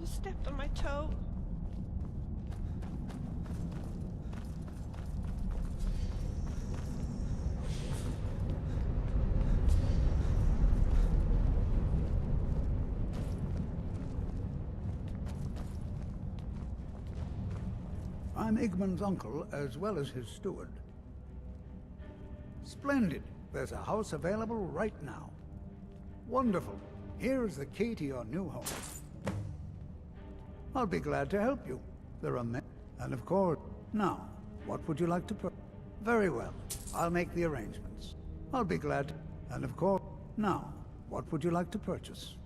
You stepped on my toe. I'm Igmund's uncle, as well as his steward. Splendid. There's a house available right now. Wonderful. Here is the key to your new home. I'll be glad to help you. There are many. And of course, now, what would you like to purchase? Very well. I'll make the arrangements. I'll be glad to... And of course, now, what would you like to purchase?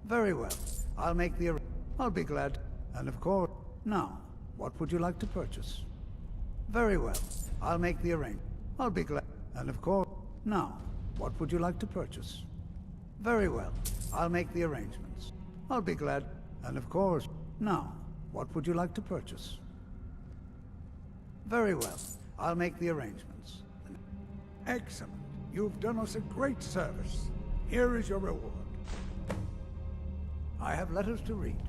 Very well. I'll make the... I'll be glad... And of course, now, what would you like to purchase? Very well. I'll make the arrangement. I'll be glad... And of course, now, what would you like to purchase? Very well. I'll make the arrangements. I'll be glad... And of course, now, what would you like to purchase? Very well. I'll make the arrangements. Excellent. You've done us a great service. Here is your reward. I have letters to read.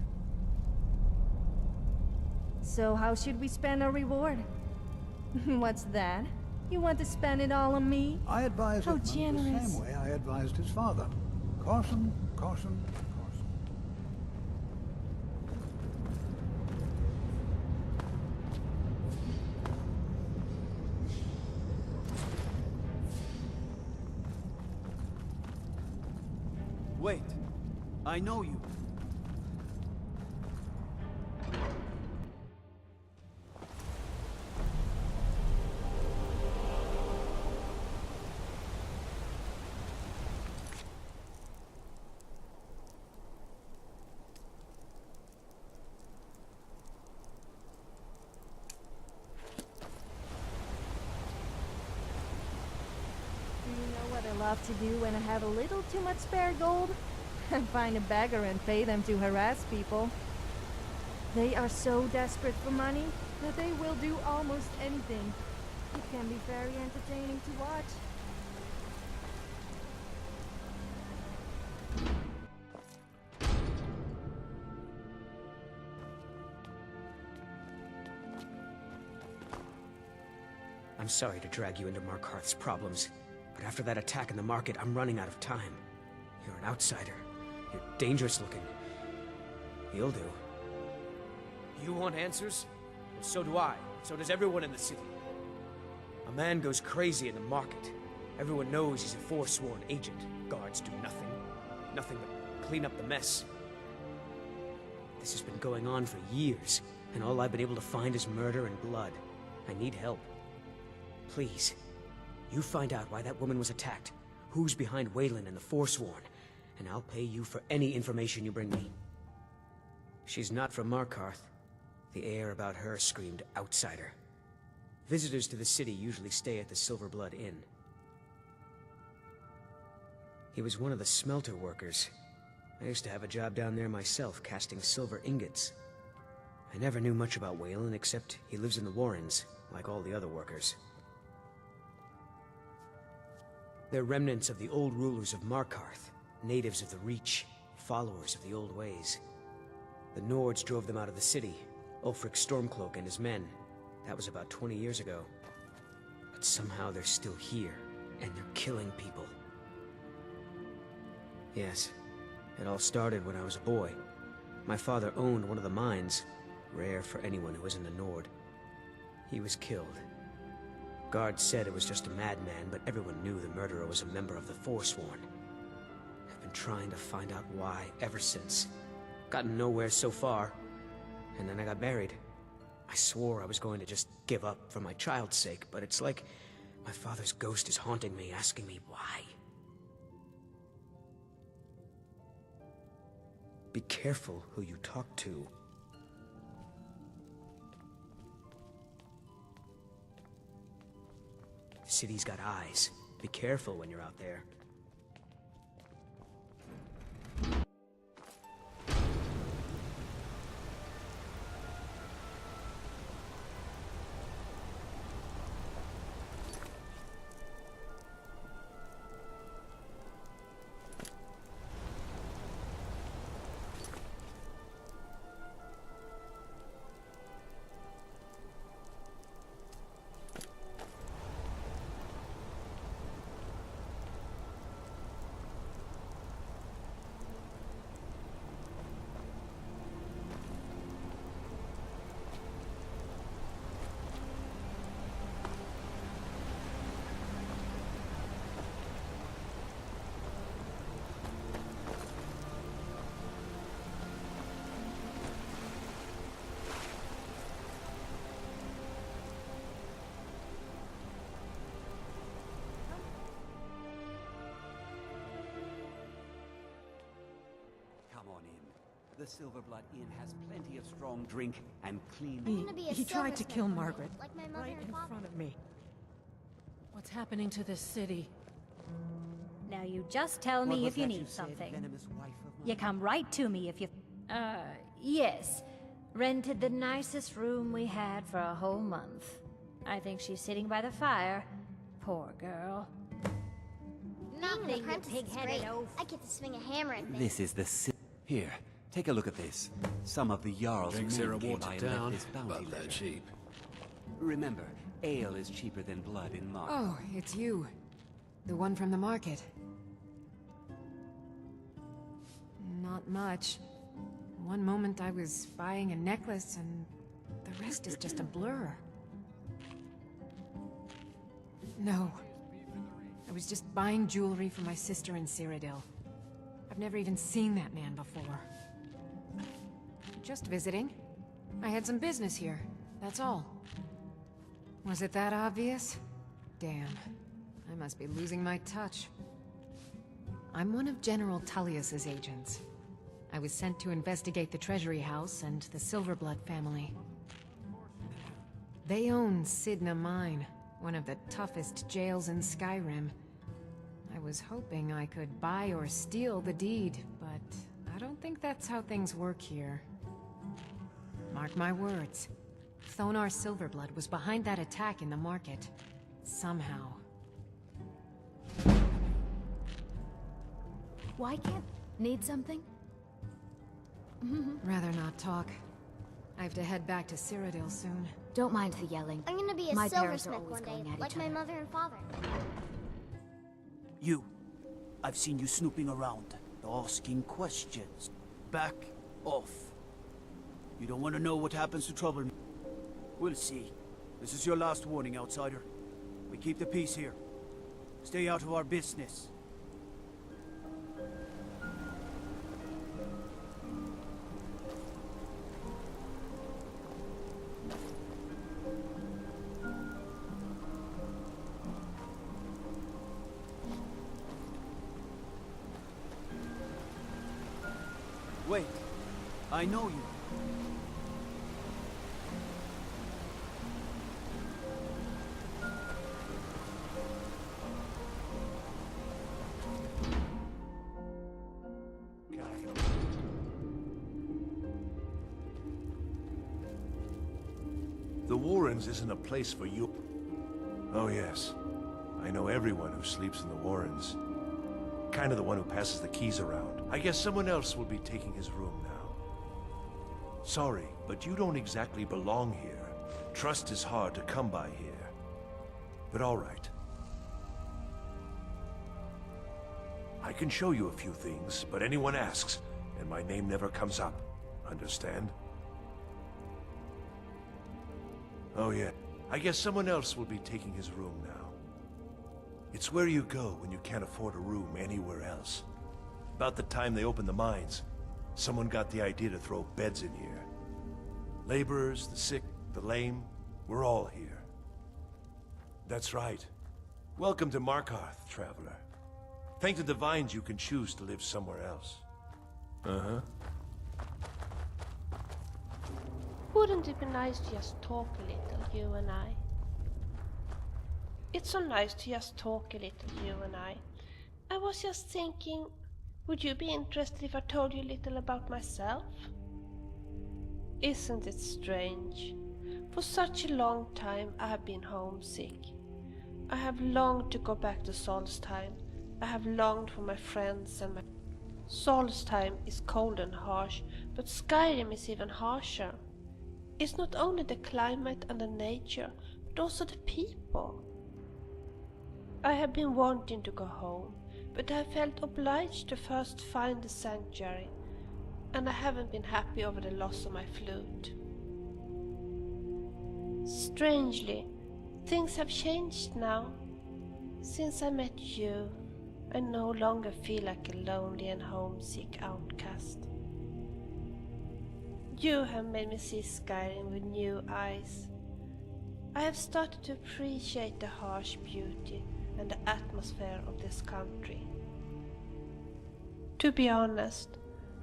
So how should we spend our reward? What's that? You want to spend it all on me? I advise How Edmund the generous. same way I advised his father. Caution, caution, caution. Wait. I know you. Do you know what I love to do when I have a little too much spare gold? Find a beggar and pay them to harass people. They are so desperate for money that they will do almost anything. It can be very entertaining to watch. I'm sorry to drag you into Markarth's problems, but after that attack in the market, I'm running out of time. You're an outsider. You're dangerous looking. You'll do. You want answers? Well, so do I. So does everyone in the city. A man goes crazy in the market. Everyone knows he's a forsworn agent. Guards do nothing. Nothing but clean up the mess. This has been going on for years, and all I've been able to find is murder and blood. I need help. Please, you find out why that woman was attacked, who's behind Waylon and the Forsworn, and I'll pay you for any information you bring me. She's not from Markarth. The air about her screamed outsider. Visitors to the city usually stay at the Silverblood Inn. He was one of the smelter workers. I used to have a job down there myself, casting silver ingots. I never knew much about Waylon, except he lives in the Warrens, like all the other workers. They're remnants of the old rulers of Markarth, natives of the Reach, followers of the old ways. The Nords drove them out of the city, Ulfric Stormcloak and his men. That was about 20 years ago. But somehow they're still here, and they're killing people. Yes, it all started when I was a boy. My father owned one of the mines, rare for anyone who isn't a Nord. He was killed. Guards said it was just a madman, but everyone knew the murderer was a member of the Forsworn. I've been trying to find out why ever since. Gotten nowhere so far, and then I got married. I swore I was going to just give up for my child's sake, but it's like my father's ghost is haunting me, asking me why. Be careful who you talk to. The city's got eyes. Be careful when you're out there. The Silverblood Inn has plenty of strong drink and clean... He tried to kill Margaret, like my mother right and in father. front of me. What's happening to this city? Now you just tell me if you need something. You come right to me if you... yes. Rented the nicest room we had for a whole month. I think she's sitting by the fire. Poor girl. Being an apprentice is great. I get to swing a hammer and things. This is the... Here, take a look at this. Some of the Jarl's Drinks men here are came by watered and left down, this bounty but they're letter. cheap. Remember, ale is cheaper than blood in Mark. Oh, it's you. The one from the market. Not much. One moment I was buying a necklace and the rest is just a blur. No. I was just buying jewelry for my sister in Cyrodiil. I've never even seen that man before. Just visiting. I had some business here, that's all. Was it that obvious? Damn. I must be losing my touch. I'm one of General Tullius's agents. I was sent to investigate the Treasury House and the Silverblood family. They own Sidna Mine, one of the toughest jails in Skyrim. I was hoping I could buy or steal the deed, but I don't think that's how things work here. Mark my words. Thonar Silverblood was behind that attack in the market. Somehow. Why can't... Need something? Rather not talk. I have to head back to Cyrodiil soon. Don't mind the yelling. I'm gonna be a My parents are silversmith always one going day, at like each my other. mother and father. You. I've seen you snooping around, asking questions. Back off. You don't want to know what happens to trouble. We'll see. This is your last warning, outsider. We keep the peace here. Stay out of our business. Wait, I know you. The Warrens isn't a place for you. Oh yes, I know everyone who sleeps in the Warrens. Kind of the one who passes the keys around. I guess someone else will be taking his room now. Sorry, but you don't exactly belong here. Trust is hard to come by here. But all right. I can show you a few things, but anyone asks, and my name never comes up. Understand? Oh yeah, I guess someone else will be taking his room now. It's where you go when you can't afford a room anywhere else. About the time they opened the mines, someone got the idea to throw beds in here. Laborers, the sick, the lame, we're all here. That's right. Welcome to Markarth, traveler. Thank the Divines you can choose to live somewhere else. Uh-huh. Wouldn't it be nice to just talk a little, you and I? It's so nice to just talk a little, you and I. I was just thinking, would you be interested if I told you a little about myself? Isn't it strange? For such a long time I have been homesick. I have longed to go back to Solstheim. I have longed for my friends and my... Solstheim is cold and harsh, but Skyrim is even harsher. It's not only the climate and the nature, but also the people. I have been wanting to go home, but I felt obliged to first find the sanctuary, and I haven't been happy over the loss of my flute. Strangely, things have changed now. Since I met you, I no longer feel like a lonely and homesick outcast. You have made me see Skyrim with new eyes. I have started to appreciate the harsh beauty and the atmosphere of this country. To be honest,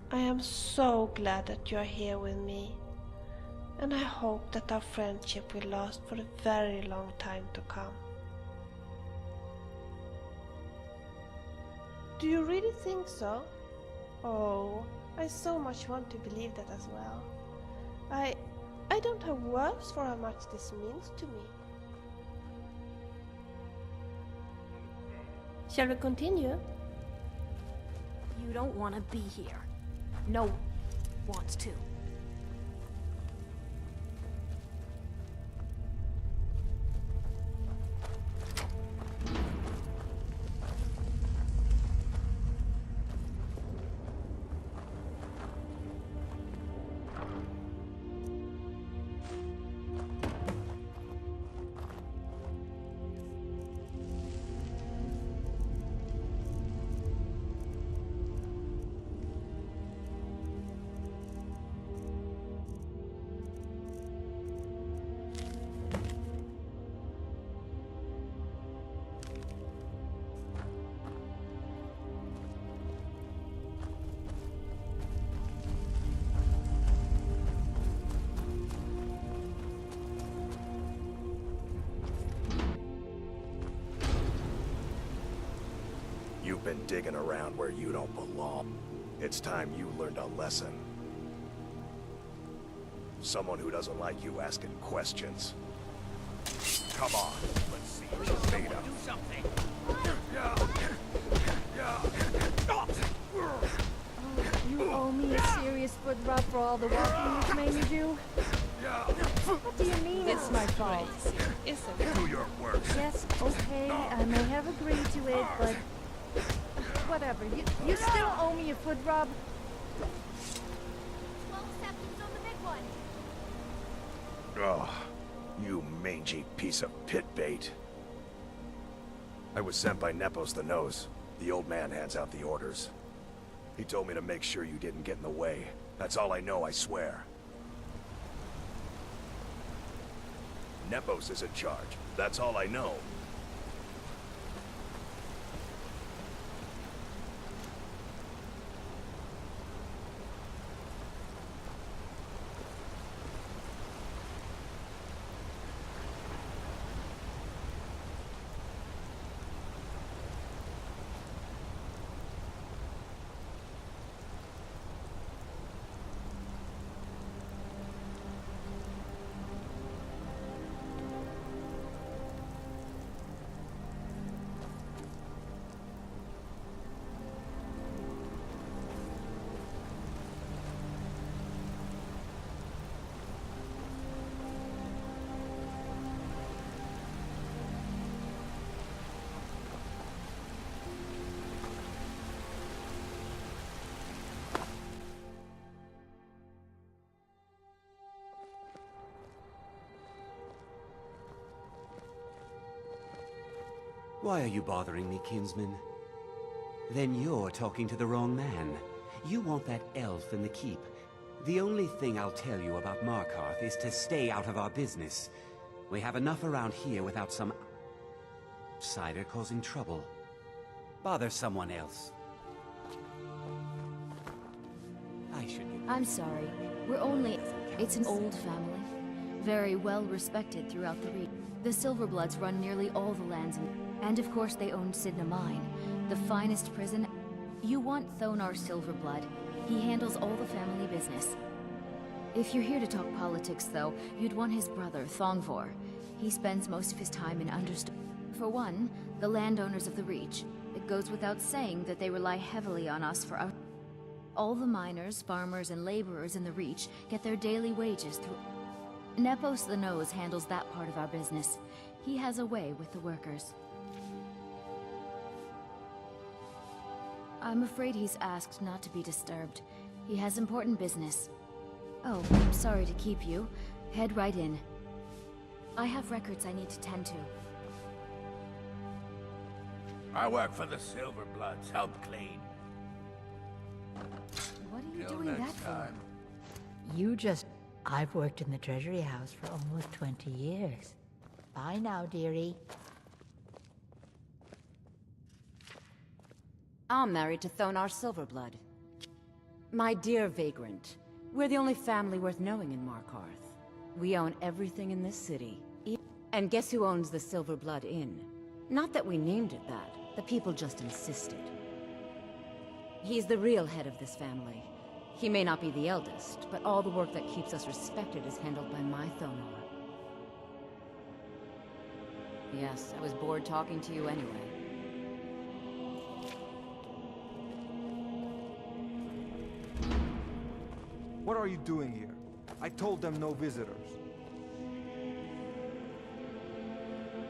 I am so glad that you are here with me. And I hope that our friendship will last for a very long time to come. Do you really think so? Oh, I so much want to believe that as well. I don't have words for how much this means to me. Shall we continue? You don't want to be here. No one wants to. You've been digging around where you don't belong. It's time you learned a lesson. Someone who doesn't like you asking questions. Come on, let's see your made of. Do something. You owe me a serious foot rub for all the walking you've made me do. What do you mean it's my fault? Isn't it? Do your work. Yes, okay, I may have agreed to it, but whatever. You still owe me a foot rub. 12 seconds on the big one. Oh, you mangy piece of pit bait. I was sent by Nepos the Nose. The old man hands out the orders. He told me to make sure you didn't get in the way. That's all I know, I swear. Nepos is in charge. That's all I know. Why are you bothering me, kinsman? Then you're talking to the wrong man. You want that elf in the keep. The only thing I'll tell you about Markarth is to stay out of our business. We have enough around here without some outsider causing trouble. Bother someone else. I'm sorry. We're only... It's an old family. Very well respected throughout the region. The Silverbloods run nearly all the lands and of course they own Sidna Mine, the finest prison. You want Thonar Silverblood. He handles all the family business. If you're here to talk politics, though, you'd want his brother, Thongvor. He spends most of his time in understood. For one, the landowners of the Reach. It goes without saying that they rely heavily on us for our... All the miners, farmers, and laborers in the Reach get their daily wages through... Nepos the Nose handles that part of our business. He has a way with the workers. I'm afraid he's asked not to be disturbed. He has important business. Oh, I'm sorry to keep you. Head right in. I have records I need to tend to. I work for the Silverbloods. Help clean. What are you Till doing that next for? time. You just... I've worked in the Treasury House for almost 20 years. Bye now, dearie. I'm married to Thonar Silverblood. My dear vagrant, we're the only family worth knowing in Markarth. We own everything in this city. And guess who owns the Silverblood Inn? Not that we named it that. The people just insisted. He's the real head of this family. He may not be the eldest, but all the work that keeps us respected is handled by my Thonor. Yes, I was bored talking to you anyway. What are you doing here? I told them no visitors.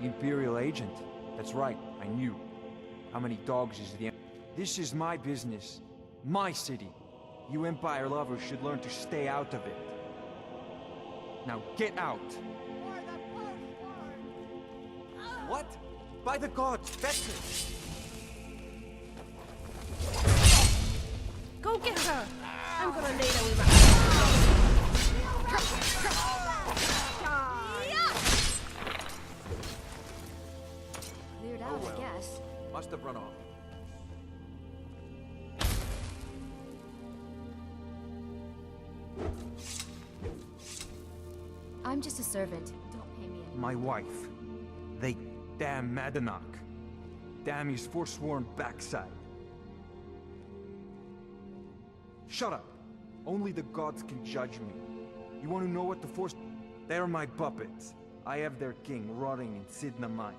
Imperial agent. That's right, I knew. How many dogs is the... This is my business. My city. You Empire lovers should learn to stay out of it. Now get out! What? By the gods, that's it! Go get her! I'm gonna lay down with my... Cleared out, I guess. Must have run off. I'm just a servant. Don't pay me any. My wife. They damn Madanach. Damn his forsworn backside. Shut up. Only the gods can judge me. You want to know what the Force... They're my puppets. I have their king rotting in Sidna Mine.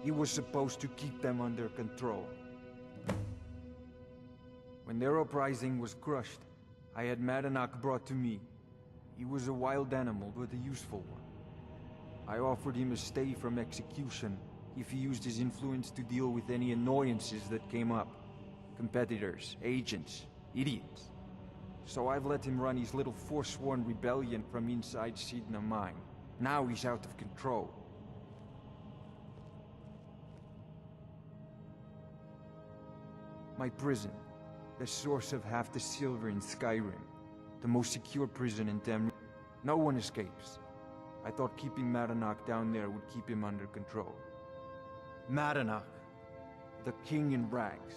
He was supposed to keep them under control. When their uprising was crushed, I had Madanach brought to me. He was a wild animal, but a useful one. I offered him a stay from execution if he used his influence to deal with any annoyances that came up. Competitors, agents, idiots. So I've let him run his little forsworn rebellion from inside Sidna Mine. Now he's out of control. My prison, the source of half the silver in Skyrim. The most secure prison in Temri. No one escapes. I thought keeping Madanach down there would keep him under control. Madanach, the king in rags.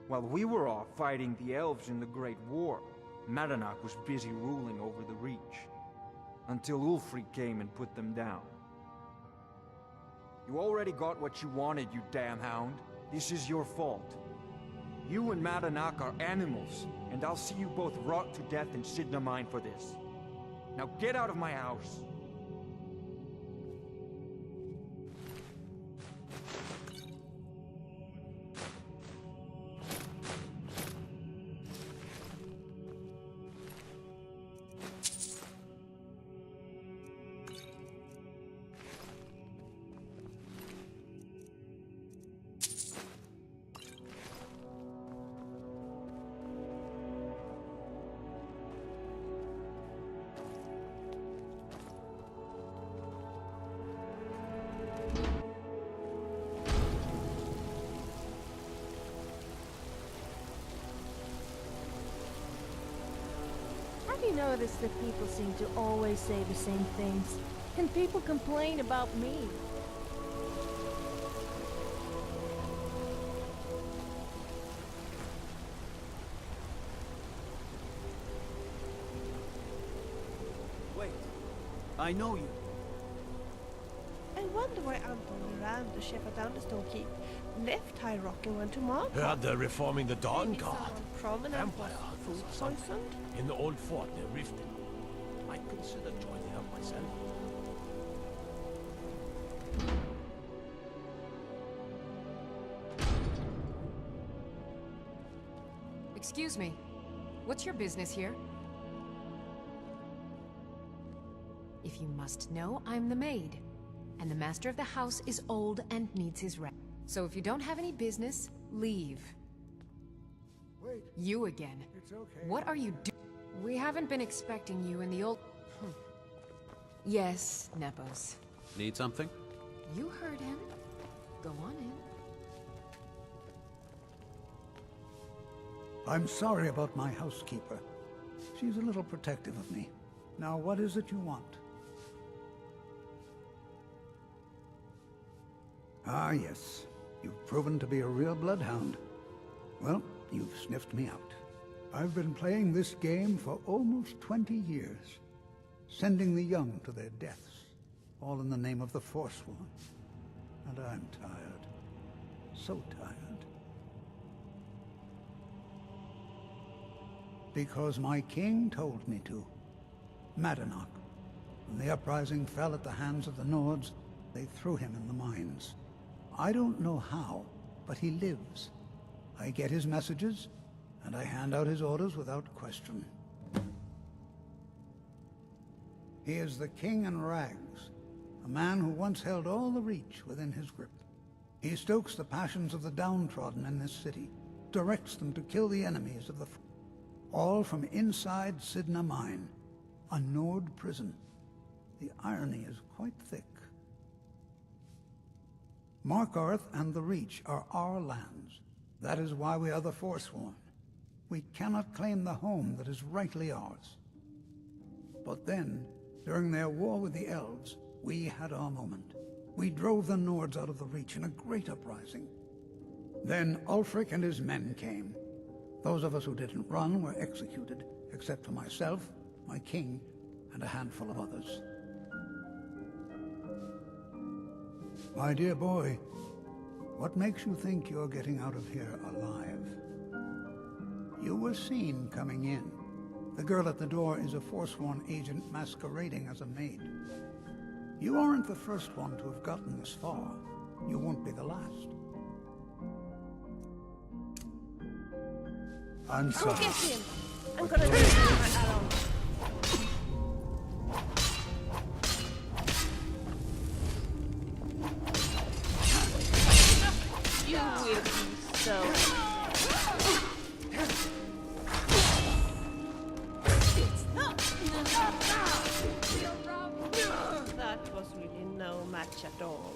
While we were off fighting the elves in the Great War, Madanach was busy ruling over the Reach. Until Ulfric came and put them down. You already got what you wanted, you damn hound. This is your fault. You and Madanach are animals, and I'll see you both rot to death in Sidna Mine for this. Now get out of my house! Have you noticed that people seem to always say the same things? And people complain about me. Wait, I know you. I wonder why Anton Mirand, the chef at Downstone Keep, left High Rock and went to Mark. Heard they're reforming the Dawn Maybe Guard. someone prominent was food poisoned? In the old fort near Riften. Might consider joining up myself. Excuse me. What's your business here? If you must know, I'm the maid. And the master of the house is old and needs his rest. So if you don't have any business, leave. Wait. You again. It's okay. What are you doing? We haven't been expecting you in the old... Yes, Nepos. Need something? You heard him. Go on in. I'm sorry about my housekeeper. She's a little protective of me. Now, what is it you want? Ah, yes. You've proven to be a real bloodhound. Well, you've sniffed me out. I've been playing this game for almost 20 years, sending the young to their deaths, all in the name of the Forsworn. And I'm tired. So tired. Because my king told me to. Madanach. When the uprising fell at the hands of the Nords, they threw him in the mines. I don't know how, but he lives. I get his messages, and I hand out his orders without question. He is the king in rags, a man who once held all the Reach within his grip. He stokes the passions of the downtrodden in this city, directs them to kill the enemies of the all from inside Sidna Mine, a Nord prison. The irony is quite thick. Markarth and the Reach are our lands. That is why we are the Forsworn. We cannot claim the home that is rightly ours. But then, during their war with the Elves, we had our moment. We drove the Nords out of the Reach in a great uprising. Then Ulfric and his men came. Those of us who didn't run were executed, except for myself, my king, and a handful of others. My dear boy, what makes you think you're getting out of here alive? You were seen coming in. The girl at the door is a Forsworn agent masquerading as a maid. You aren't the first one to have gotten this far. You won't be the last. I'm sorry. Get him! I'm gonna do it on my own. You will be so... That was really no match at all.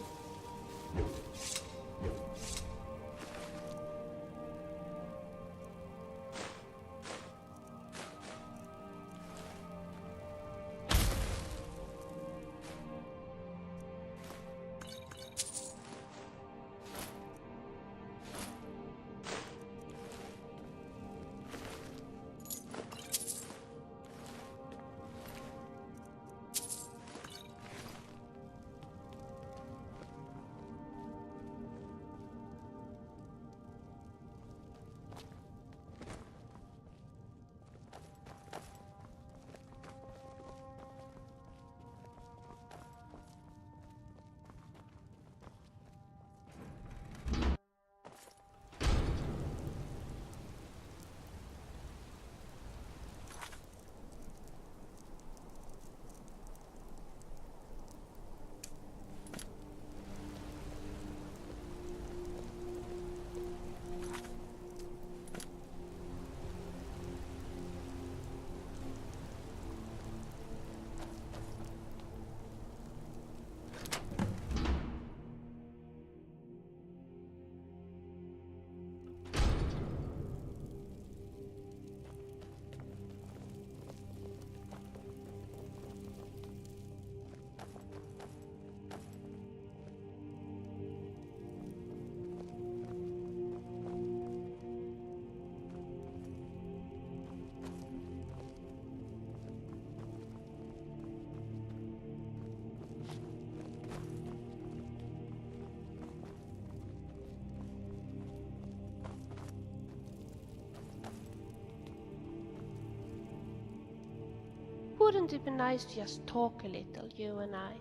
Wouldn't it be nice to just talk a little, you and I?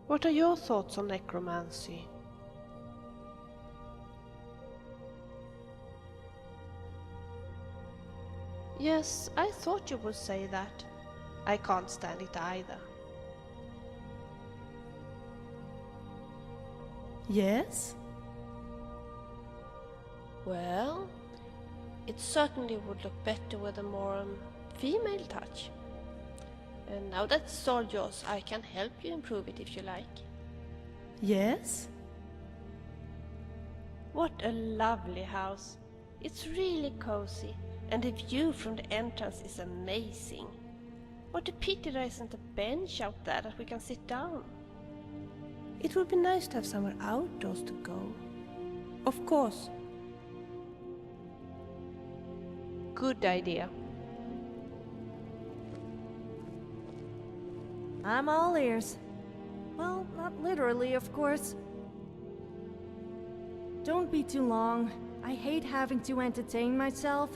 What are your thoughts on necromancy? Yes, I thought you would say that. I can't stand it either. Yes? Well, it certainly would look better with a more female touch. And now that it's all yours, I can help you improve it if you like. Yes? What a lovely house. It's really cozy, and the view from the entrance is amazing. What a pity there isn't a bench out there that we can sit down. It would be nice to have somewhere outdoors to go. Of course. good idea. I'm all ears. Well, not literally, of course. Don't be too long. I hate having to entertain myself.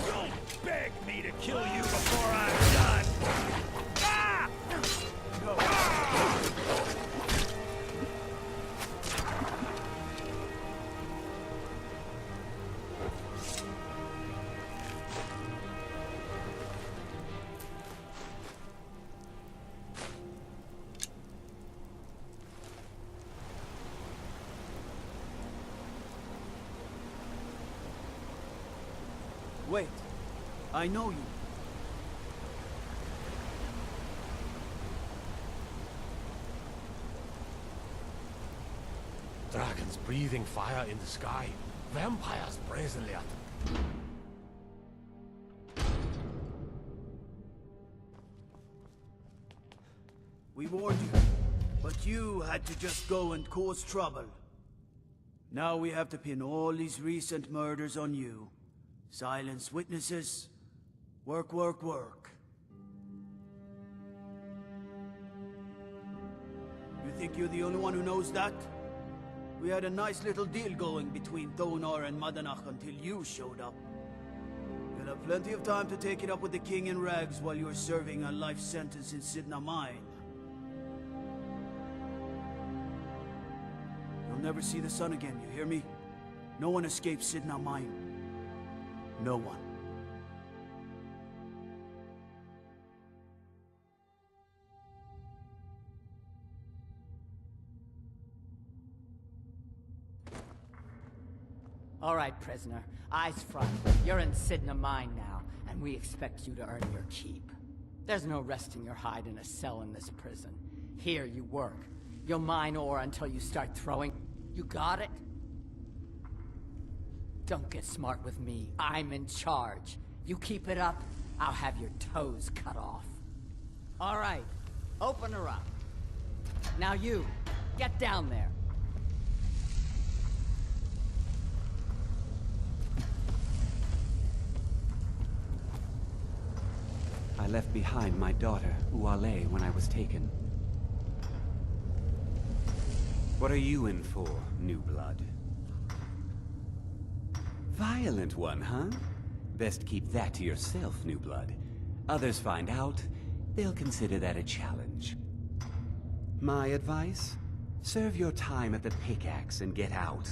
Don't beg me to kill you before I'm done! Ah! No. Wait, I know you. Dragons breathing fire in the sky. Vampires brazenly at them. We warned you, but you had to just go and cause trouble. Now we have to pin all these recent murders on you. Silence witnesses. Work, work, work. You think you're the only one who knows that? We had a nice little deal going between Thonar and Madanach until you showed up. You'll have plenty of time to take it up with the king in rags while you're serving a life sentence in Sidna Mine. You'll never see the sun again, you hear me? No one escapes Sidna Mine. No one. All right, prisoner. Eyes front. You're in Sidna Mine now, and we expect you to earn your keep. There's no resting your hide in a cell in this prison. Here you work. You'll mine ore until you start throwing. You got it? Don't get smart with me. I'm in charge. You keep it up, I'll have your toes cut off. All right, open her up. Now you, get down there. I left behind my daughter, Uale, when I was taken. What are you in for, new blood? Violent one, huh? Best keep that to yourself, new blood. Others find out, they'll consider that a challenge. My advice? Serve your time at the pickaxe and get out.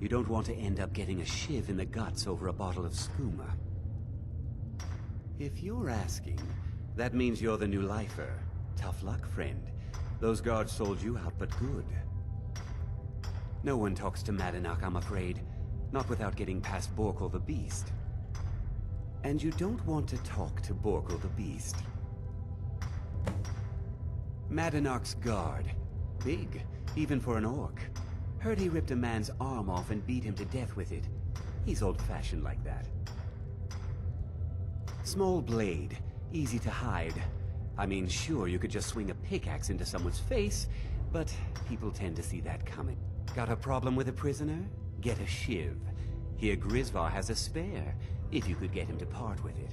You don't want to end up getting a shiv in the guts over a bottle of skooma. If you're asking, that means you're the new lifer. Tough luck, friend. Those guards sold you out, but good. No one talks to Madanach, I'm afraid. Not without getting past Borkul the Beast. And you don't want to talk to Borkul the Beast. Madanach's guard. Big, even for an orc. Heard he ripped a man's arm off and beat him to death with it. He's old-fashioned like that. Small blade, easy to hide. I mean, sure, you could just swing a pickaxe into someone's face, but people tend to see that coming. Got a problem with a prisoner? Get a shiv. Here Grisvar has a spare, if you could get him to part with it.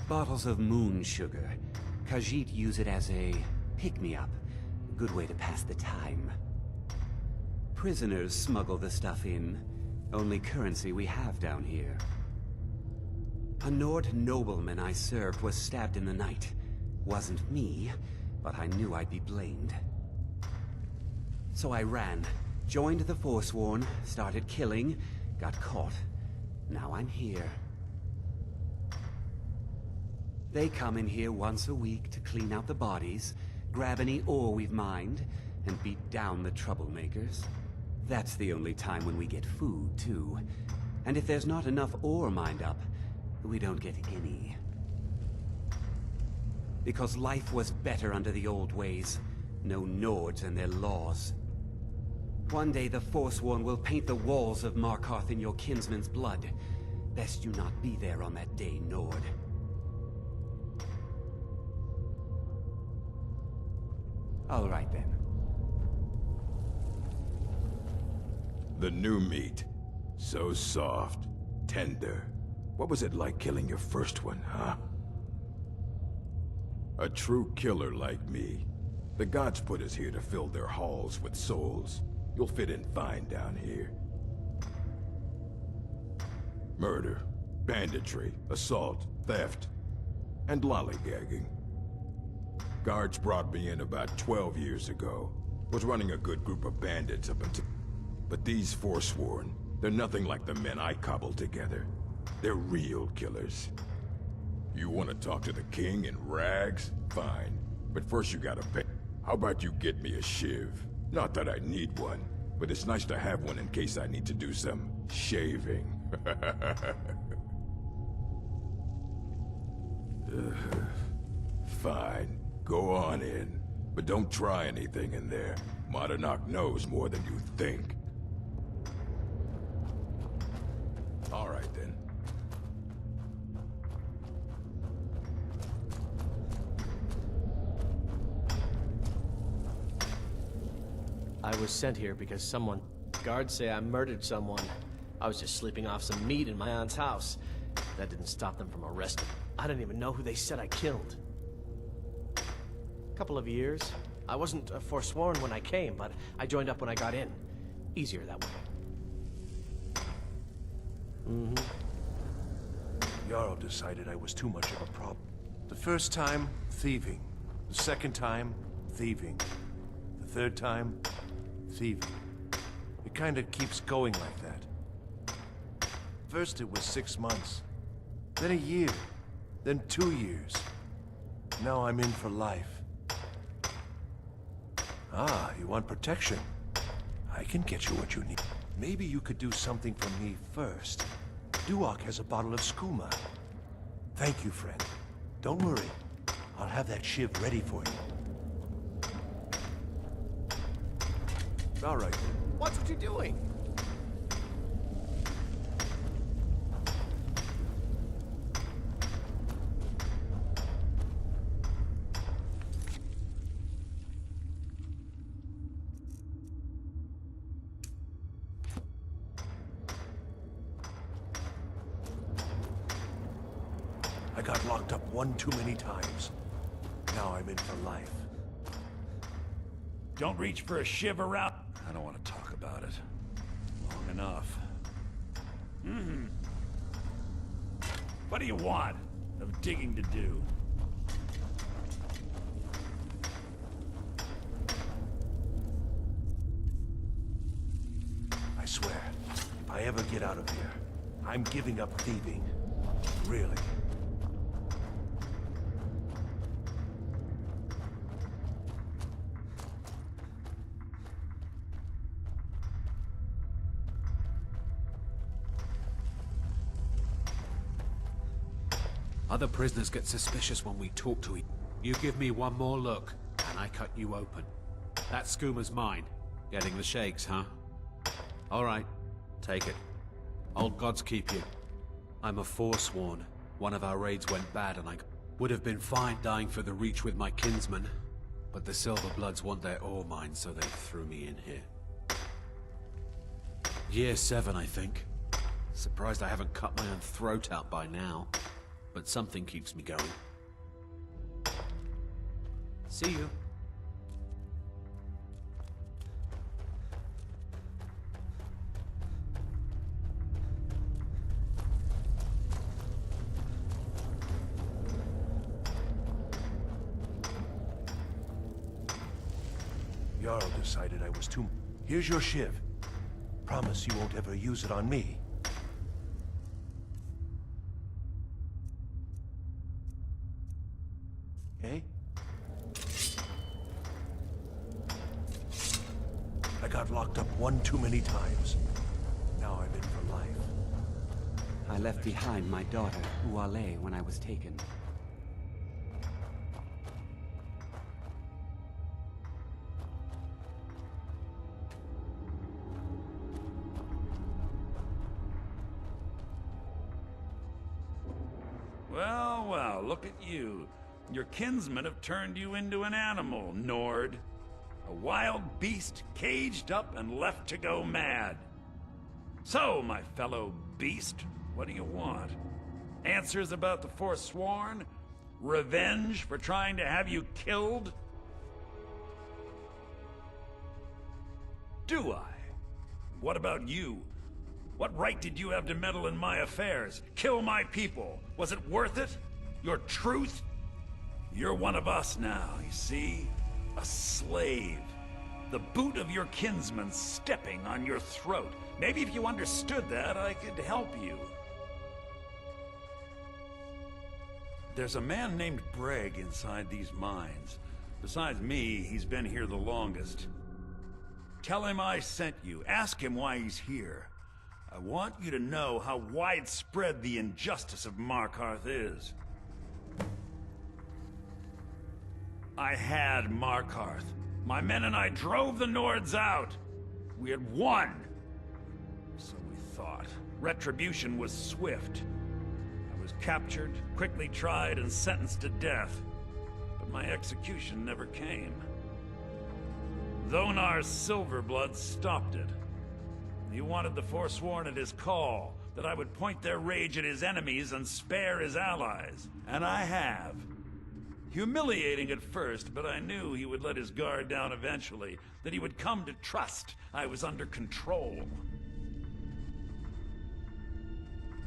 Bottles of moon sugar. Khajiit use it as a pick-me-up. Good way to pass the time. Prisoners smuggle the stuff in. Only currency we have down here. A Nord nobleman I served was stabbed in the night. Wasn't me, but I knew I'd be blamed. So I ran, joined the Forsworn, started killing, got caught. Now I'm here. They come in here once a week to clean out the bodies, grab any ore we've mined, and beat down the troublemakers. That's the only time when we get food, too. And if there's not enough ore mined up, we don't get any. Because life was better under the old ways. No Nords and their laws. One day the Forsworn will paint the walls of Markarth in your kinsman's blood. Best you not be there on that day, Nord. All right then. The new meat. So soft, tender. What was it like killing your first one, huh? A true killer like me. The gods put us here to fill their halls with souls. You'll fit in fine down here. Murder, banditry, assault, theft, and lollygagging. Guards brought me in about 12 years ago. Was running a good group of bandits up until... But these Forsworn, they're nothing like the men I cobbled together. They're real killers. You want to talk to the king in rags? Fine. But first you gotta pay. How about you get me a shiv? Not that I need one, but it's nice to have one in case I need to do some shaving. Fine. Go on in. But don't try anything in there. Martinak knows more than you think. All right, then. I was sent here because someone... Guards say I murdered someone. I was just sleeping off some meat in my aunt's house. That didn't stop them from arresting me. I don't even know who they said I killed. Couple of years. I wasn't forsworn when I came, but I joined up when I got in. Easier that way. Jarl decided I was too much of a problem. The first time, thieving. The second time, thieving. The third time, thieving. It kinda keeps going like that. First it was 6 months, then a year, then 2 years. Now I'm in for life. Ah, you want protection? I can get you what you need. Maybe you could do something for me first. Duak has a bottle of skooma. Thank you, friend. Don't worry. I'll have that shiv ready for you. All right. Watch what you're doing! I got locked up one too many times. Now I'm in for life. Don't reach for a shiv around. I don't want to talk about it. Long enough. What do you want? Of digging to do? I swear, if I ever get out of here, I'm giving up thieving. Really. Other prisoners get suspicious when we talk to each other. You give me one more look, and I cut you open. That skooma's mine. Getting the shakes, huh? All right, take it. Old gods keep you. I'm a Forsworn. One of our raids went bad, and I would have been fine dying for the Reach with my kinsmen. But the Silverbloods want their ore mine, so they threw me in here. Year 7, I think. Surprised I haven't cut my own throat out by now. But something keeps me going. See you. Jarl decided I was too... Here's your shiv. Promise you won't ever use it on me. Okay? one too many times. Now I'm in for life. I left behind my daughter, Uale, when I was taken. Well, well, look at you. Your kinsmen have turned you into an animal, Nord. A wild beast caged up and left to go mad. So, my fellow beast, what do you want? Answers about the Forsworn? Revenge for trying to have you killed? Do I? What about you? What right did you have to meddle in my affairs? Kill my people? Was it worth it? Your truth? You're one of us now, you see? A slave. The boot of your kinsman stepping on your throat. Maybe if you understood that, I could help you. There's a man named Breg inside these mines. Besides me, he's been here the longest. Tell him I sent you. Ask him why he's here. I want you to know how widespread the injustice of Markarth is. I had Markarth. My men and I drove the Nords out. We had won. So we thought. Retribution was swift. I was captured, quickly tried, and sentenced to death. But my execution never came. Dhonar's Silverblood stopped it. He wanted the Forsworn at his call, that I would point their rage at his enemies and spare his allies. And I have. Humiliating at first, but I knew he would let his guard down eventually, that he would come to trust I was under control.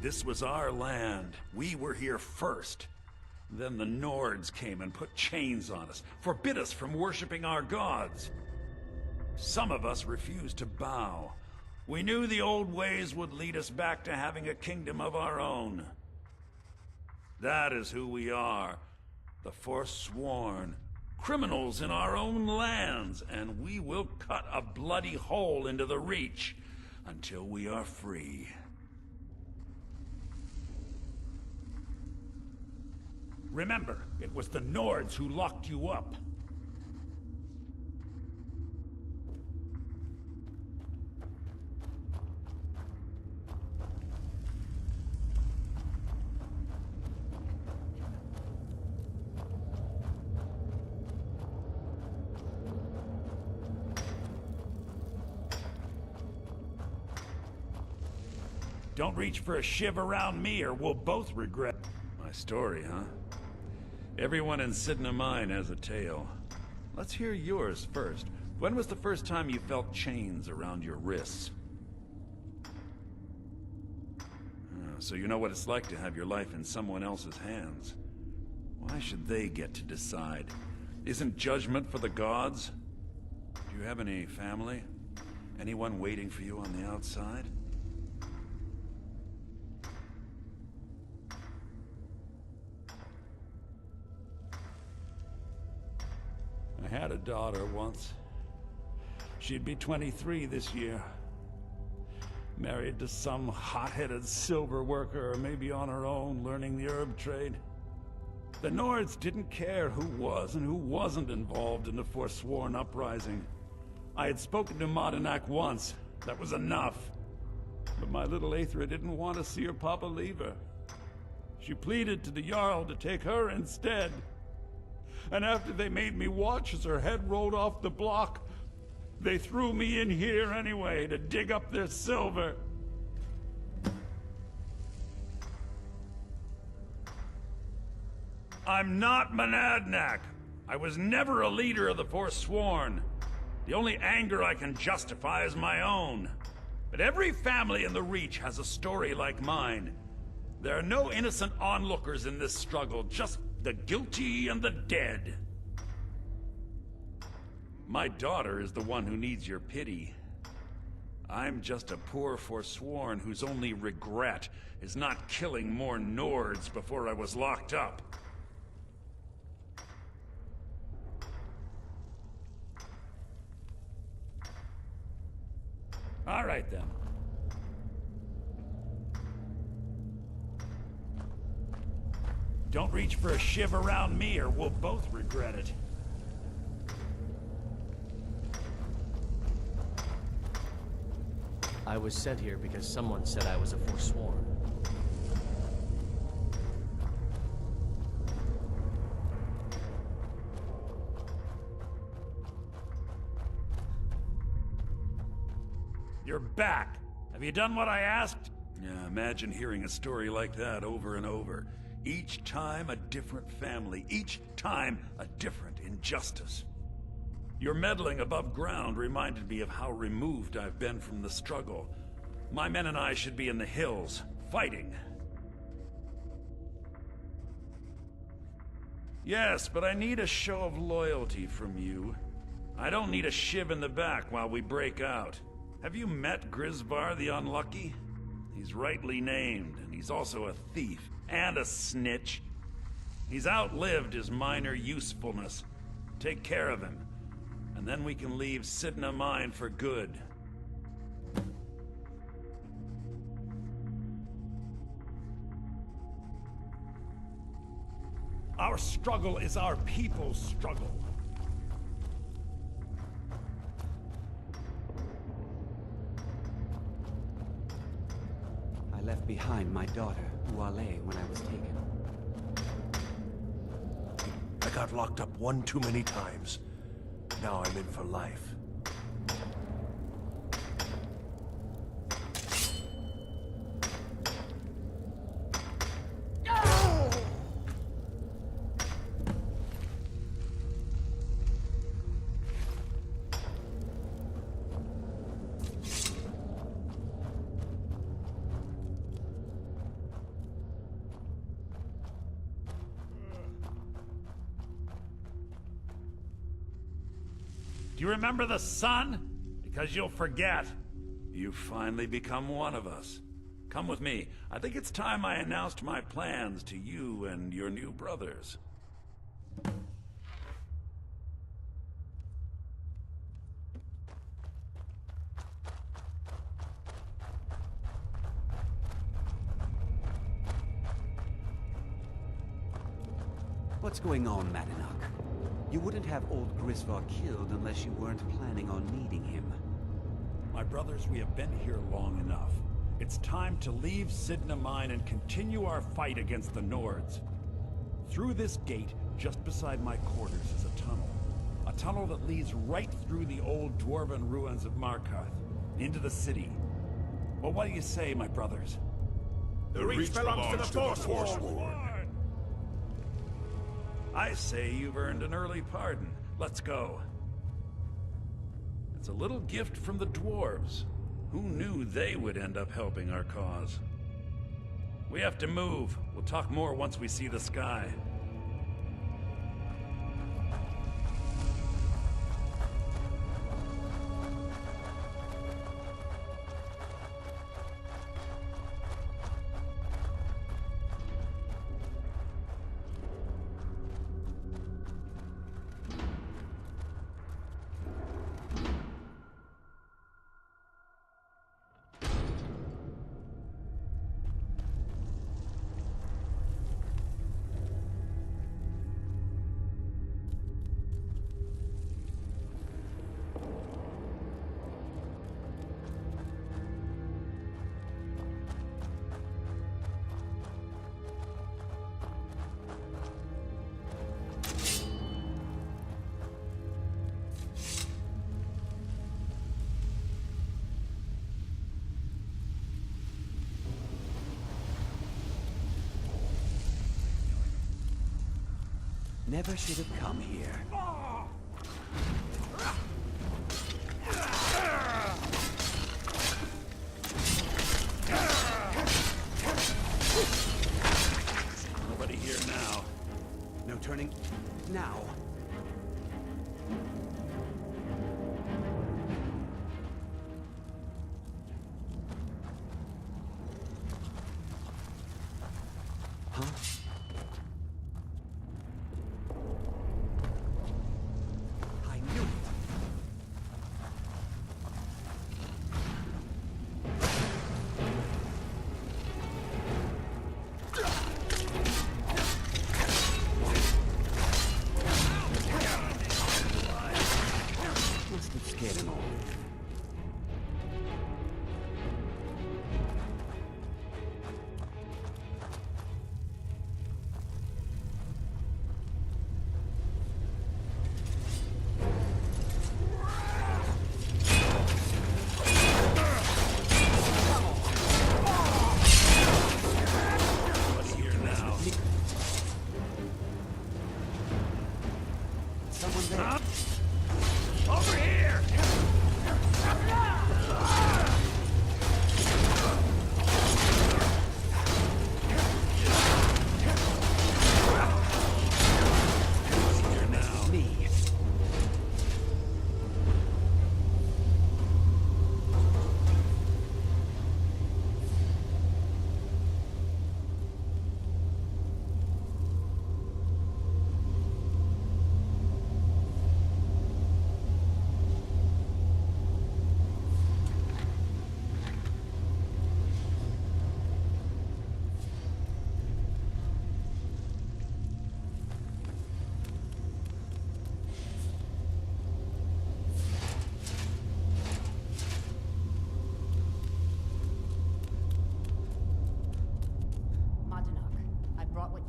This was our land. We were here first. Then the Nords came and put chains on us, forbid us from worshipping our gods. Some of us refused to bow. We knew the old ways would lead us back to having a kingdom of our own. That is who we are. The Forsworn. Criminals in our own lands, and we will cut a bloody hole into the Reach until we are free. Remember, it was the Nords who locked you up. Don't reach for a shiv around me or we'll both regret. My story, huh? Everyone in Sidna Mine has a tale. Let's hear yours first. When was the first time you felt chains around your wrists? So you know what it's like to have your life in someone else's hands. Why should they get to decide? Isn't judgment for the gods? Do you have any family? Anyone waiting for you on the outside? I had a daughter once. She'd be 23 this year. Married to some hot-headed silver worker, or maybe on her own, learning the herb trade. The Nords didn't care who was and who wasn't involved in the Forsworn uprising. I had spoken to Madanak once. That was enough. But my little Aethra didn't want to see her papa leave her. She pleaded to the Jarl to take her instead. And after they made me watch as her head rolled off the block, they threw me in here anyway to dig up their silver. I'm not Monadnack. I was never a leader of the Forsworn. The only anger I can justify is my own. But every family in the Reach has a story like mine. There are no innocent onlookers in this struggle, just the guilty and the dead. My daughter is the one who needs your pity. I'm just a poor Forsworn whose only regret is not killing more Nords before I was locked up. All right, then. Don't reach for a shiv around me or we'll both regret it. I was sent here because someone said I was a forsworn. You're back. Have you done what I asked? Yeah, imagine hearing a story like that over and over. Each time a different family, each time a different injustice. Your meddling above ground reminded me of how removed I've been from the struggle. My men and I should be in the hills, fighting. Yes, but I need a show of loyalty from you. I don't need a shiv in the back while we break out. Have you met Grisvar the Unlucky? He's rightly named, and he's also a thief and a snitch. He's outlived his minor usefulness. Take care of him, and then we can leave Sidna Mine for good. Our struggle is our people's struggle. I left behind my daughter, Uale, when I was taken. I got locked up one too many times. Now I'm in for life. Do you remember the sun? Because you'll forget. You've finally become one of us. Come with me. I think it's time I announced my plans to you and your new brothers. What's going on, Madanach? You wouldn't have old Grisvar killed unless you weren't planning on needing him. My brothers, we have been here long enough. It's time to leave Sidna Mine and continue our fight against the Nords. Through this gate, just beside my quarters, is a tunnel. A tunnel that leads right through the old dwarven ruins of Markarth, into the city. Well, what do you say, my brothers? The reach belongs to the Forsworn. I say you've earned an early pardon. Let's go. It's a little gift from the dwarves. Who knew they would end up helping our cause? We have to move. We'll talk more once we see the sky. Never should have come here. Nobody here now. No turning. Now. Huh? I knew it.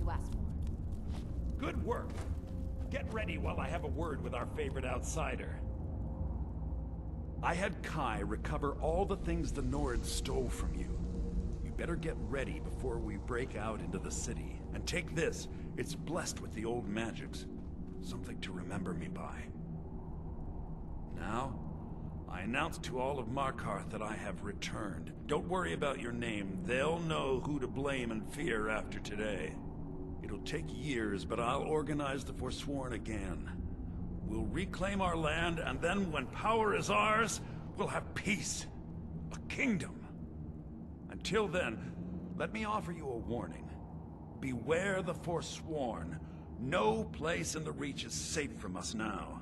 You asked for. Good work. Get ready while I have a word with our favorite outsider. I had Kai recover all the things the Nords stole from you. You better get ready before we break out into the city. And take this. It's blessed with the old magics. Something to remember me by. Now, I announce to all of Markarth that I have returned. Don't worry about your name. They'll know who to blame and fear after today. It'll take years, but I'll organize the Forsworn again. We'll reclaim our land, and then when power is ours, we'll have peace. A kingdom. Until then, let me offer you a warning. Beware the Forsworn. No place in the Reach is safe from us now.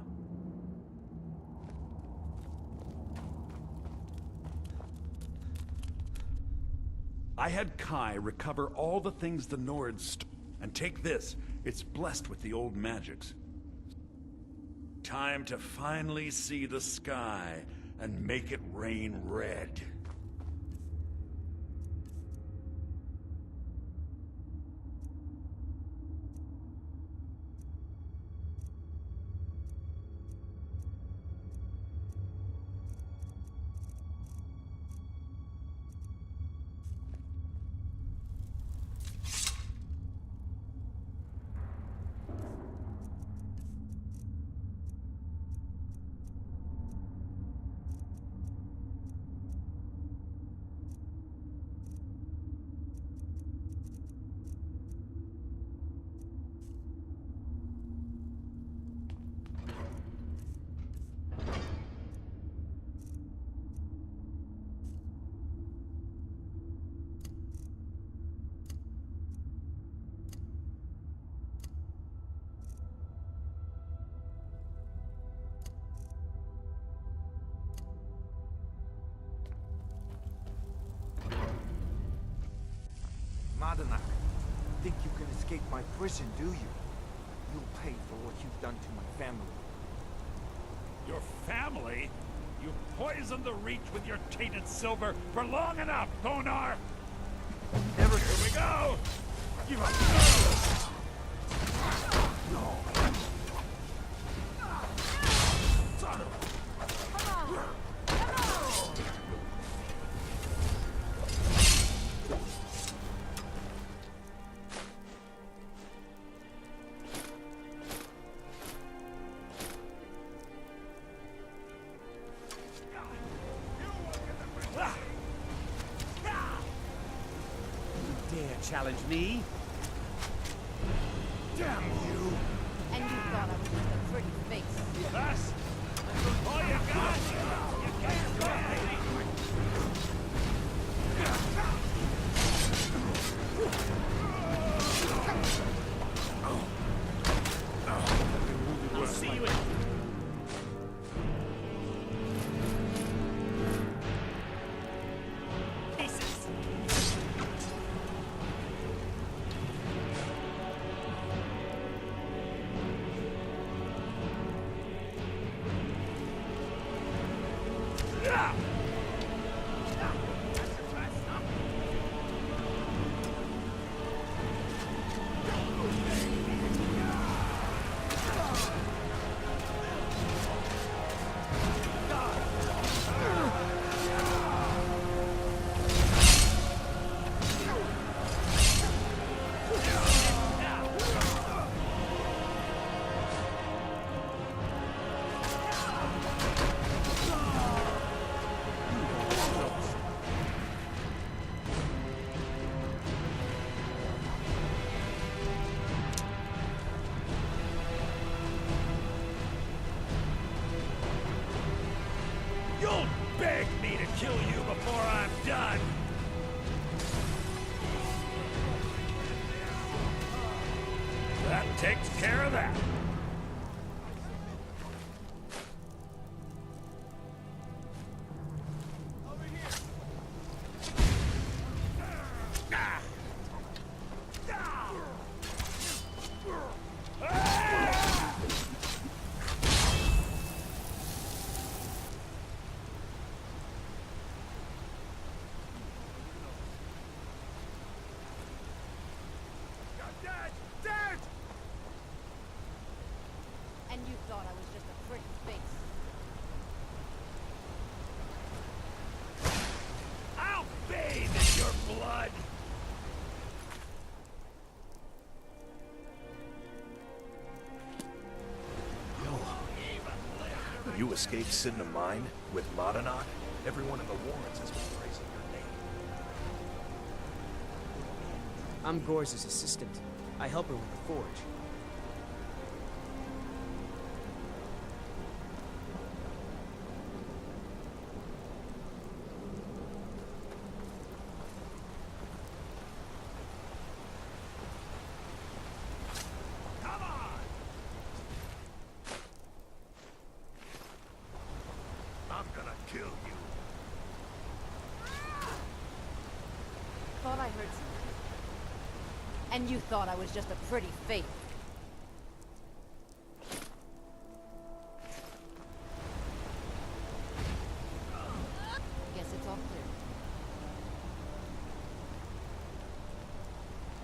I had Kai recover all the things the Nords stole. And take this, it's blessed with the old magics. Time to finally see the sky and make it rain red. Madanak, think you can escape my prison, do you? You'll pay for what you've done to my family. Your family? You poisoned the Reach with your tainted silver for long enough, Thonar! Never. Here we go! Give up! No! Son of Challenge me? Damn you! And you thought I was just a pretty face. That's all you got! You can't do anything! I'll see you in... You'll beg me to kill you before I'm done! That takes care of that. Dad! you escaped Sidna Mine with Madanach? Everyone in the Warrens has been praising your name. I'm Gor's assistant. I help her with the forge. Thought I heard something. And you thought I was just a pretty fake. Guess it's all clear.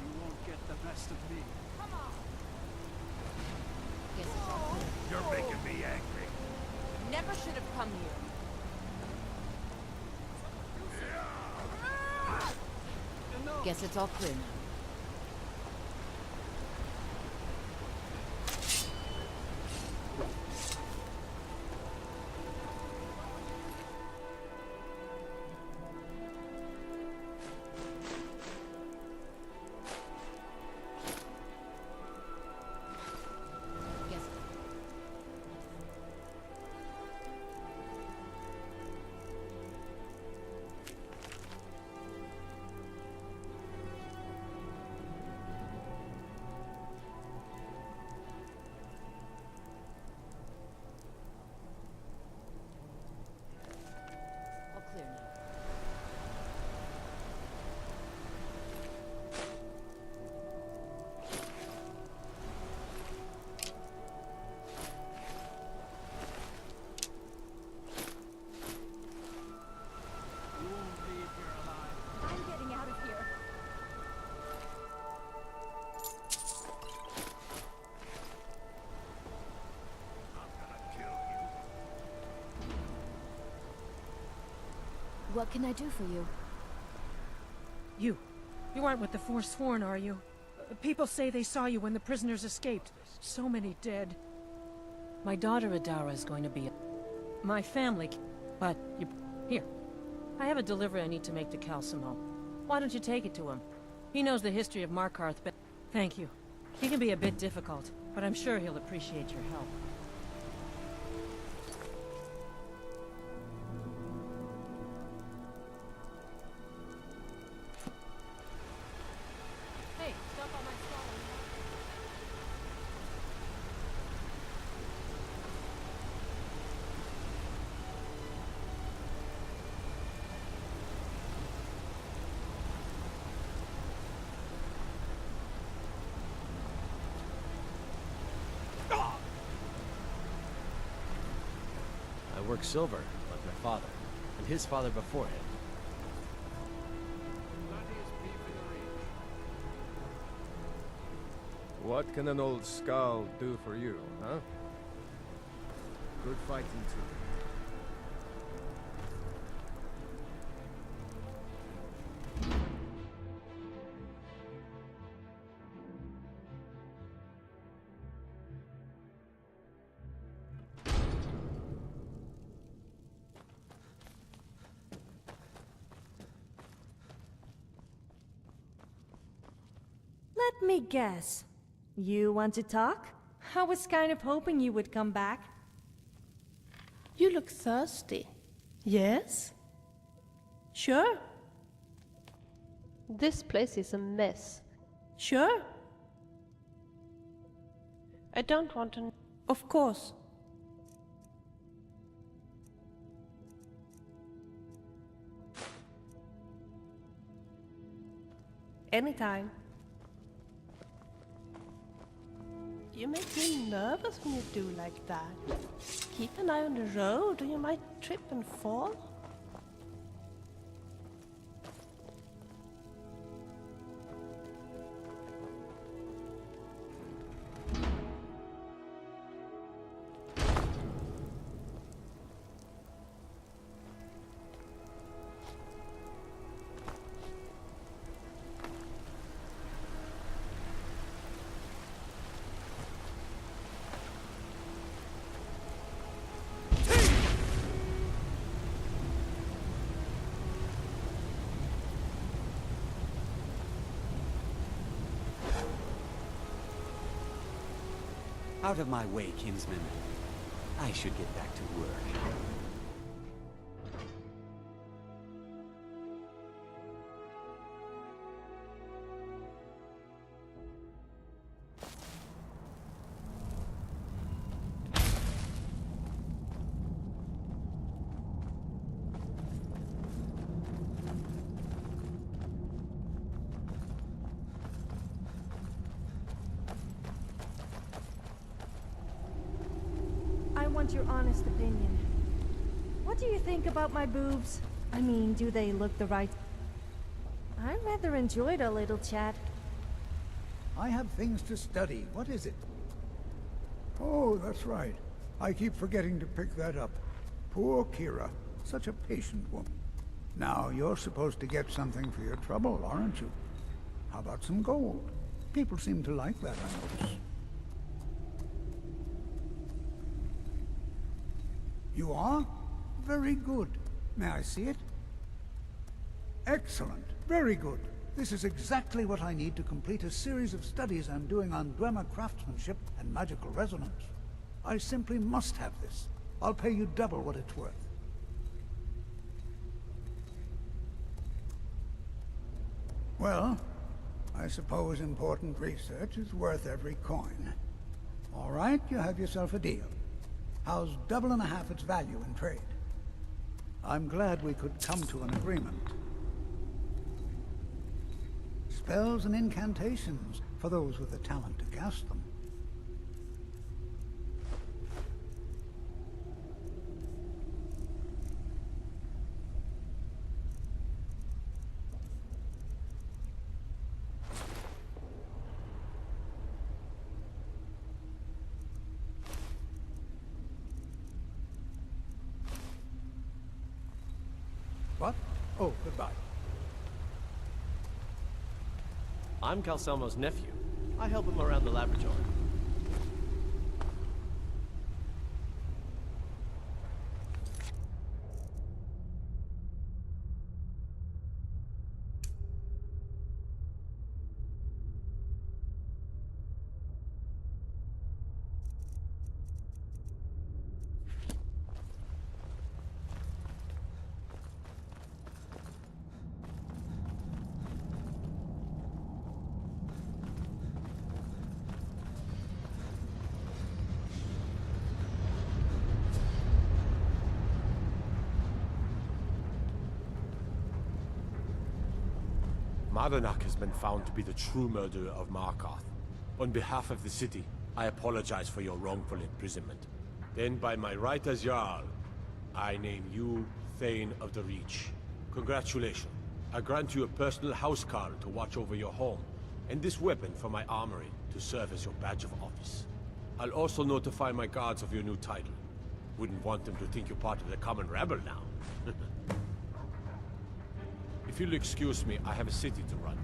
You won't get the best of me. Come on. Guess it's all clear. You're making me angry. Never should have come here. Guess it's all clear now. Clear now. You won't leave here alive. I'm getting out of here. What can I do for you? You aren't with the Forsworn, are you? People say they saw you when the prisoners escaped. So many dead. My daughter Adara is going to be my family, but here. I have a delivery I need to make to Calcimo. Why don't you take it to him? He knows the history of Markarth better. Thank you. He can be a bit difficult, but I'm sure he'll appreciate your help. Hey, stop on my stall. I work silver, like my father, and his father before him. What can an old skull do for you, huh? Good fighting too. Let me guess. You want to talk? I was kind of hoping you would come back. You look thirsty. Yes? Sure. This place is a mess. Sure. I don't want to... Of course. Anytime. You make me nervous when you do like that. Keep an eye on the road or you might trip and fall. Out of my way, kinsman. I should get back to work. I want your honest opinion. What do you think about my boobs? I mean, do they look the right? I rather enjoyed a little chat. I have things to study. What is it? Oh, that's right. I keep forgetting to pick that up. Poor Kira. Such a patient woman. Now, you're supposed to get something for your trouble, aren't you? How about some gold? People seem to like that, I notice. You are? Very good. May I see it? Excellent. Very good. This is exactly what I need to complete a series of studies I'm doing on Dwemer craftsmanship and magical resonance. I simply must have this. I'll pay you double what it's worth. Well, I suppose important research is worth every coin. All right, you have yourself a deal. How's double and a half its value in trade? I'm glad we could come to an agreement. Spells and incantations, for those with the talent to cast them. What? Oh, goodbye. I'm Calcelmo's nephew. I help him around the laboratory. Madanak has been found to be the true murderer of Markarth. On behalf of the city, I apologize for your wrongful imprisonment. Then, by my right as Jarl, I name you Thane of the Reach. Congratulations. I grant you a personal housecarl to watch over your home, and this weapon from my armory to serve as your badge of office. I'll also notify my guards of your new title. Wouldn't want them to think you're part of the common rabble now. If you'll excuse me, I have a city to run.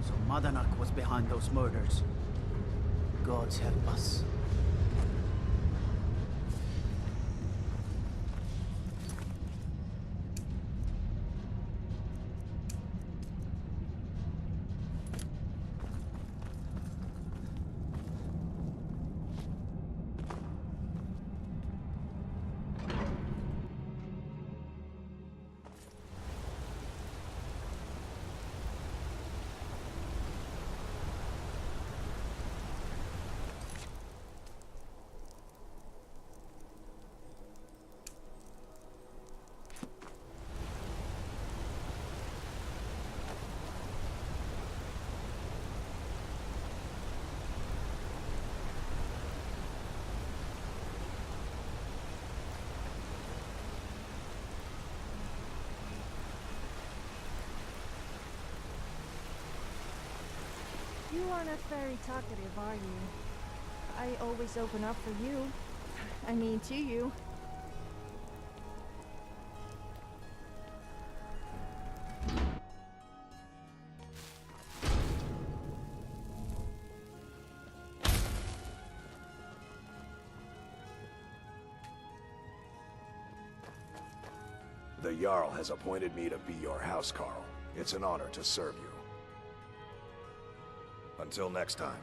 So Madanak was behind those murders. Gods help us. You are not very talkative, are you? I always open up for you. I mean, to you. The Jarl has appointed me to be your housecarl. It's an honor to serve you. Until next time.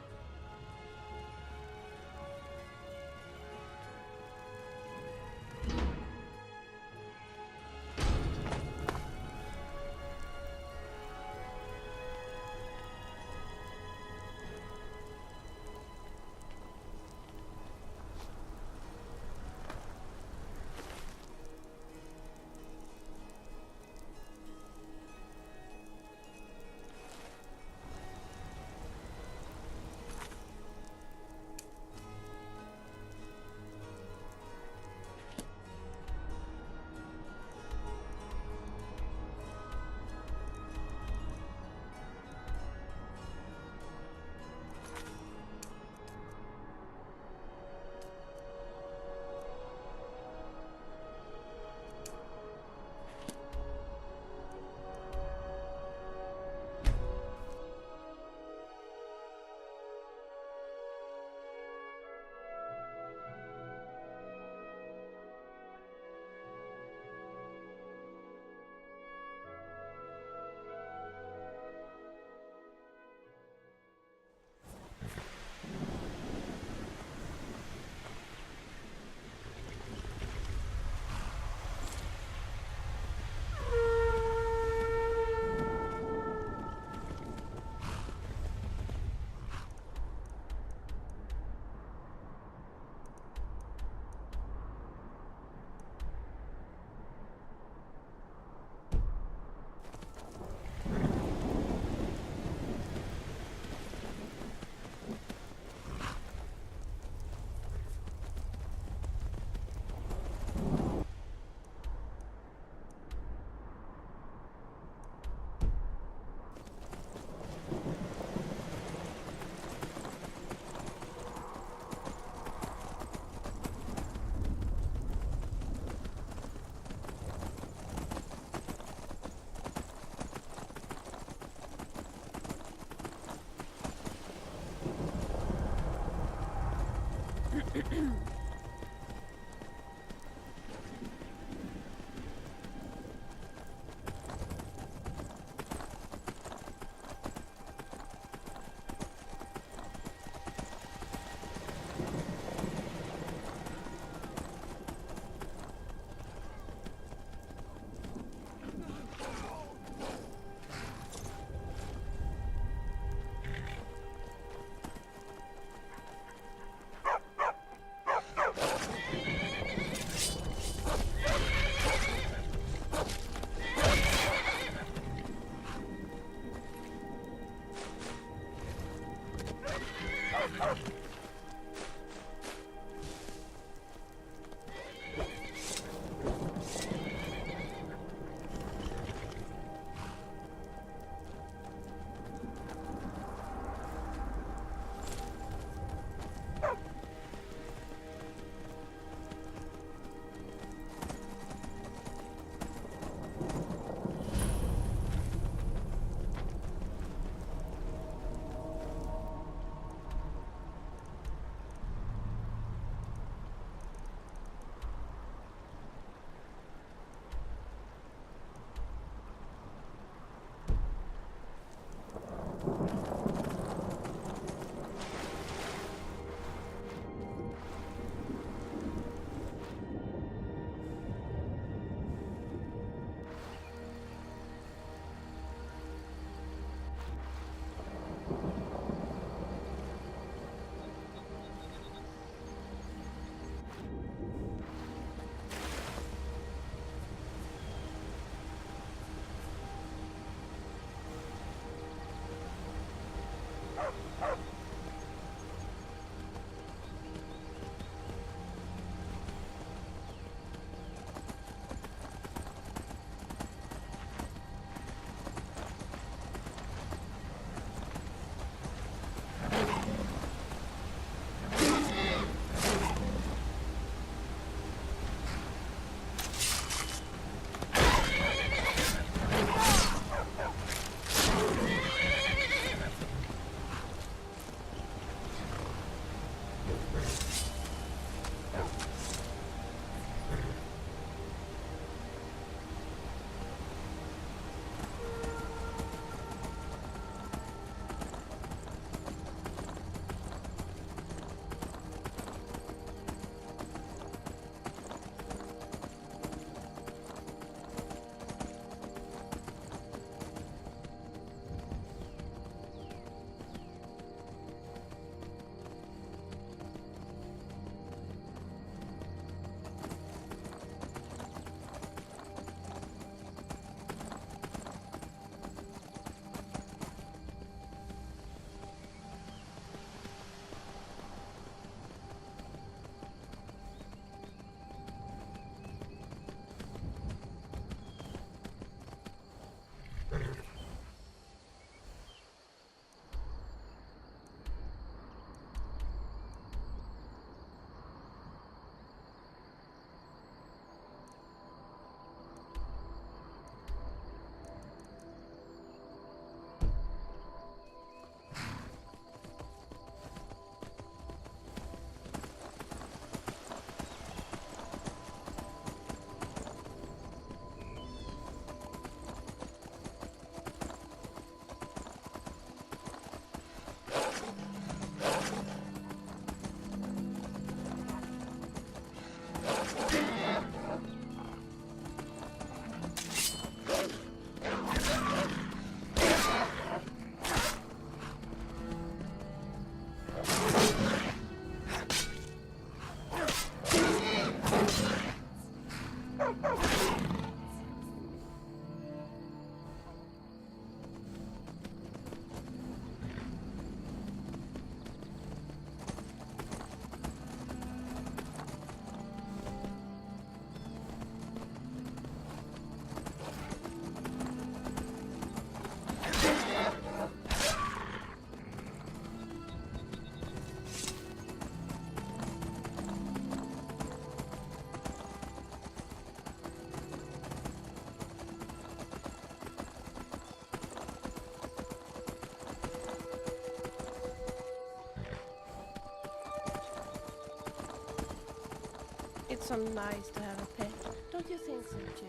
It's so nice to have a pet. Don't you think so too?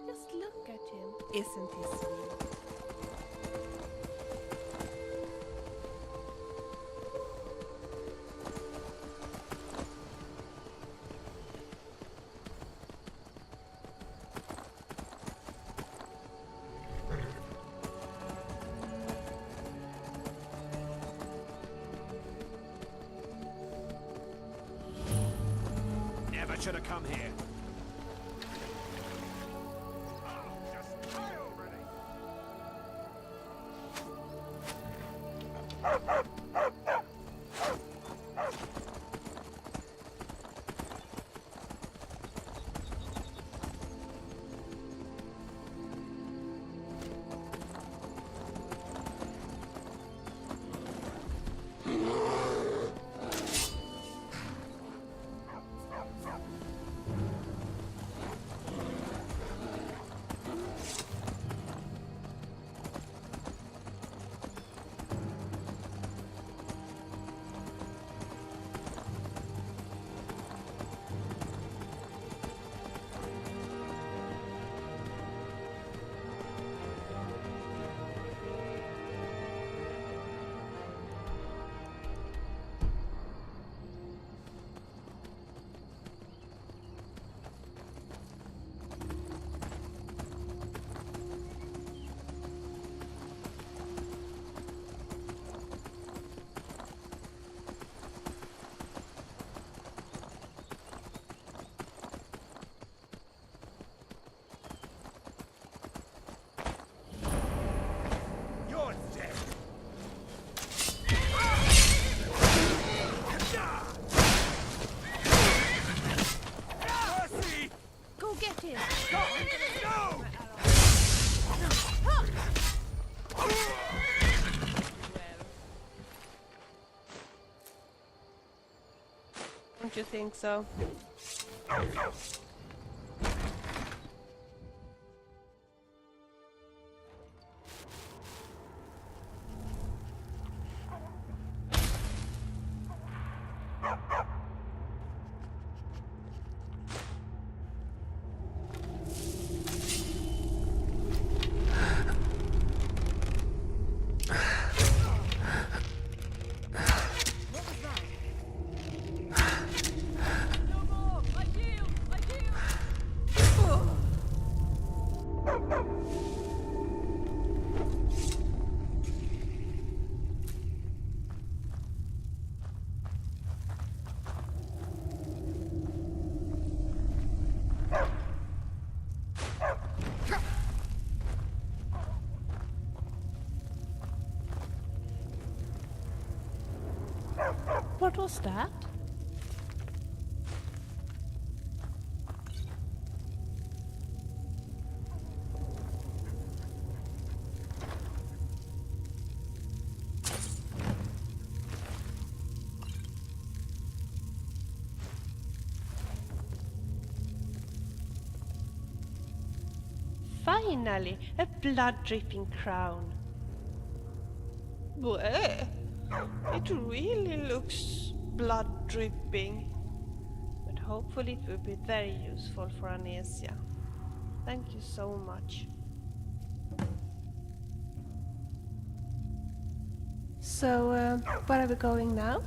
Just look at him. Isn't he sweet? Never should have come here. Don't you think so? What was that? Finally, a blood-dripping crown. Bleh. It really looks blood-dripping. But hopefully it will be very useful for Anesia. Thank you so much. So, where are we going now?